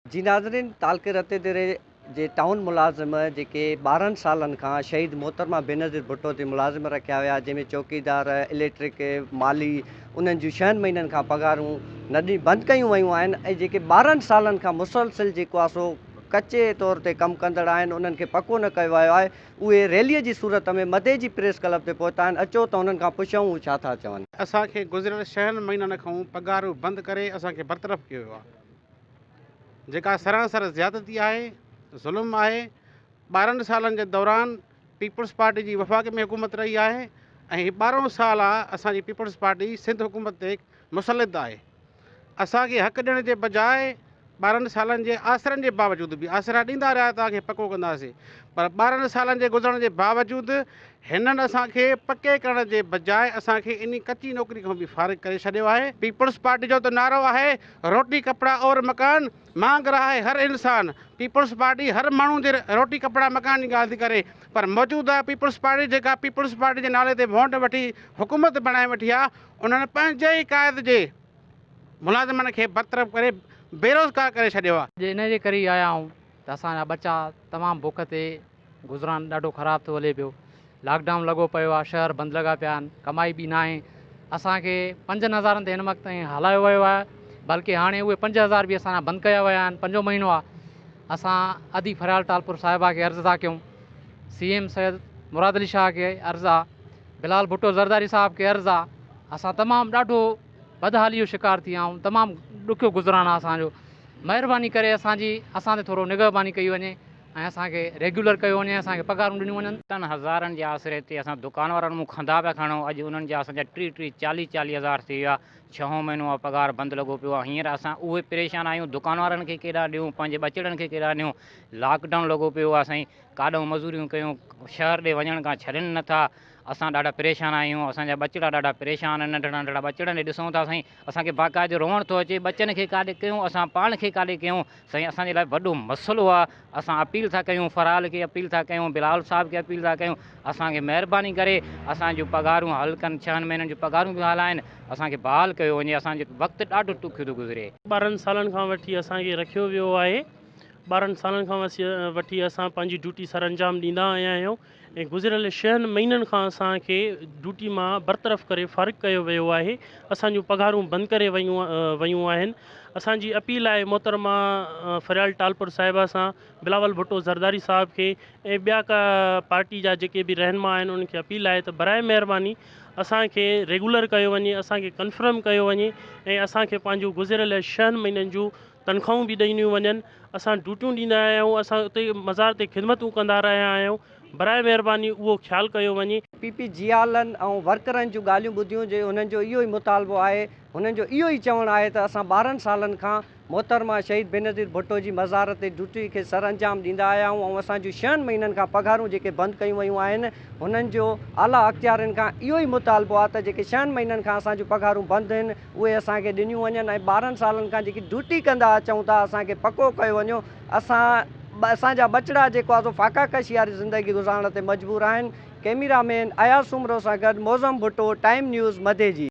जी नाज़रीन, तालके रते दरे जे टाउन मुलाज़िम जेके 12 सालनि खां शहीद मोहतरमा बेनज़ीर भुट्टो ते मुलाज़िम रखिया हुआ, जंहिंमें चौकीदार, इलेक्ट्रिक, माली, उन्हनि जूं 6 महीननि खां पगारूं न बंदि कयूं वयूं आहिनि ऐं जेके 12 सालनि खां मुसलसिल जेको आहे सो कचे तौर ते कमु कंदड़ आहिनि, उन्हनि खे पको न कयो वियो आहे, उहे रैलीअ जी सूरत में मधे जी प्रेस क्लब ते पहुता आहिनि। अचो त उन्हनि खां पुछूं हू छा था चवनि। असांखे गुज़िरियल 6 महीननि खां पगारूं बंदि करे असांखे बरतरफ़ कयो वियो आहे, जेका सरासर ज़्यादती आहे, ज़ुल्म आहे। 12 सालनि जे दौरान पीपल्स पार्टी जी वफ़ाक़ में हुकूमत रही आहे ऐं हीउ 12 साल आहे असांजी पीपल्स पार्टी सिंध हुकूमत ते मुसलिद आहे। असांखे हक़ ॾियण जे बजाए 12 सालनि जे आसरनि जे बावजूदि बि आसरा ॾींदा रहिया तव्हांखे पको कंदासीं, पर 12 सालनि जे गुज़रण जे बावजूदि हिननि असांखे पके करण जे बजाए असांखे इन कची नौकिरी खां बि फारिग करे छॾियो आहे। पीपल्स पार्टी जो त नारो आहे रोटी कपिड़ा और मकान, मांग रहा है हर इंसान। पीपल्स पार्टी हर माण्हू जे रोटी कपिड़ा मकान जी ॻाल्हि थी करे, पर मौजूदा पीपल्स पार्टी जेका पीपल्स पार्टी जे नाले ते वोट वठी हुकूमत बणाए वठी आहे, उन्हनि पंहिंजे ई क़ाइद जे मुलाज़िमनि खे बरतरफ़ करे बेरोज़गार करे छॾियो आहे। इन जे करे आया आहियूं त असांजा बच्चा तमामु बुख ते गुज़रान ॾाढो ख़राबु थो हले पियो। लॉकडाउन लॻो पियो आहे, शहर बंदि लॻा पिया आहिनि, कमाई बि न आहे। असांखे 5,000 ते हिन वक़्तु ताईं हलायो वियो आहे, बल्कि हाणे उहे 5,000 बि असांजा बंदि कया विया आहिनि। 5 महीनो आहे। असां अदी फरियाल टालपुर साहिबा खे अर्ज़ु था कयूं, CM सैयद मुराद अली शाह खे अर्ज़ु आहे, बिलाल भुट्टो ज़रदारी साहिब खे अर्ज़ु आहे। असां तमामु ॾाढो बदहाली जो शिकार थी विया आहियूं, तमामु ॾुखियो गुज़रान आहे असांजो। महिरबानी करे असां ते थोरो निगहबानी कई वञे ऐं असांखे रेगुलर कयो वञे, असांखे पगारूं ॾिनियूं वञनि। तन हज़ारनि जे आसिरे ते असां दुकान वारनि मूं खंदा पिया खणूं, अॼु उन्हनि जा असांजा 30-30, 40-40 हज़ार थी विया। 6 महीनो आहे पगार बंदि लॻो पियो आहे। हींअर असां उहे परेशान आहियूं, दुकान वारनि खे केॾा ॾियूं, पंहिंजे ॿचिड़नि खे केॾा ॾियूं। लॉकडाउन लॻो पियो आहे साईं, काॾूं मज़ूरियूं कयूं, शहर ॾे वञण खां छॾनि नथा। असां ॾाढा परेशान आहियूं, असांजा ॿचिड़ा ॾाढा परेशान आहिनि। नंढड़ा नंढड़ा ॿचिड़नि ॾे ॾिसूं था साईं, असांखे बाक़ाइदे रोअण थो अचे। ॿचनि खे काॾे कयूं, असां पाण खे काॾे कयूं साईं। असांजे लाइ वॾो मसइलो आहे। असां अपील था कयूं, फराल खे अपील था कयूं, बिलाल साहिब खे अपील था कयूं, असांखे महिरबानी करे असांजूं पगारूं हल कनि, 6 महीननि जूं पगारूं बि हलाइनि, असांखे बहाल कयो वञे। असांजो वक़्तु ॾाढो ॾुखियो थो गुज़रे। 12 सालनि खां वठी असांखे रखियो वियो आहे। 12 सालनि खां वठी असां पंहिंजी ड्यूटी सर अंजाम ॾींदा आया आहियूं ऐं गुज़िरियल 6 महीननि खां असांखे ड्यूटी मां बरतरफ़ करे फ़ारिग कयो वियो आहे। असांजूं पघारूं बंदि करे वयूं आहिनि। असांजी अपील आहे मोहतरमा फरियाल टालपुर साहिबा सां, बिलावल भुट्टो ज़रदारी साहिब खे ऐं ॿिया का पार्टी जा जेके बि रहनुमा आहिनि उन्हनि खे अपील आहे त बराए महिरबानी असांखे रेगुलर कयो वञे, असांखे कंफर्म कयो वञे ऐं असांखे पंहिंजूं गुज़िरियल 6 महीननि जूं तनख़्वाहूं बि ॾिनियूं वञनि। असां ड्यूटियूं ॾींदा आहियूं, असां उते मज़ार ते ख़िदमतूं कंदा रहिया आहियूं। बराए महिरबानी उहो ख़्यालु कयो वञे। PPGआलनि ऐं वर्करनि जूं ॻाल्हियूं ॿुधियूं, जे हुननि जो इहो ई मुतालबो आहे, हुननि जो इहो ई चवणु आहे त असां 12 सालनि खां मोहतरमा शहीद बेनज़ीर भुट्टो जी मज़ार ते ड्यूटी खे सर अंजाम ॾींदा आया आहियूं ऐं असांजूं 6 महीननि खां पघारूं जेके बंदि कयूं वयूं आहिनि, हुननि जो आला अख़्तियारनि खां इहो ई मुतालबो आहे त जेके 6 महीननि खां असांजूं पघारूं बंदि आहिनि उहे असांखे ॾिनियूं वञनि ऐं 12 सालनि खां जेकी ड्यूटी कंदा अचूं था असांखे पको कयो वञो। असांजा ॿचिड़ा जेको आहे सो फाका कशी वारी ज़िंदगी गुज़ारण ते मजबूर आहिनि। कैमरामैन अयाज़ सुमरो सां गॾु मौज़म भुट्टो, टाइम न्यूज़ मधे जी।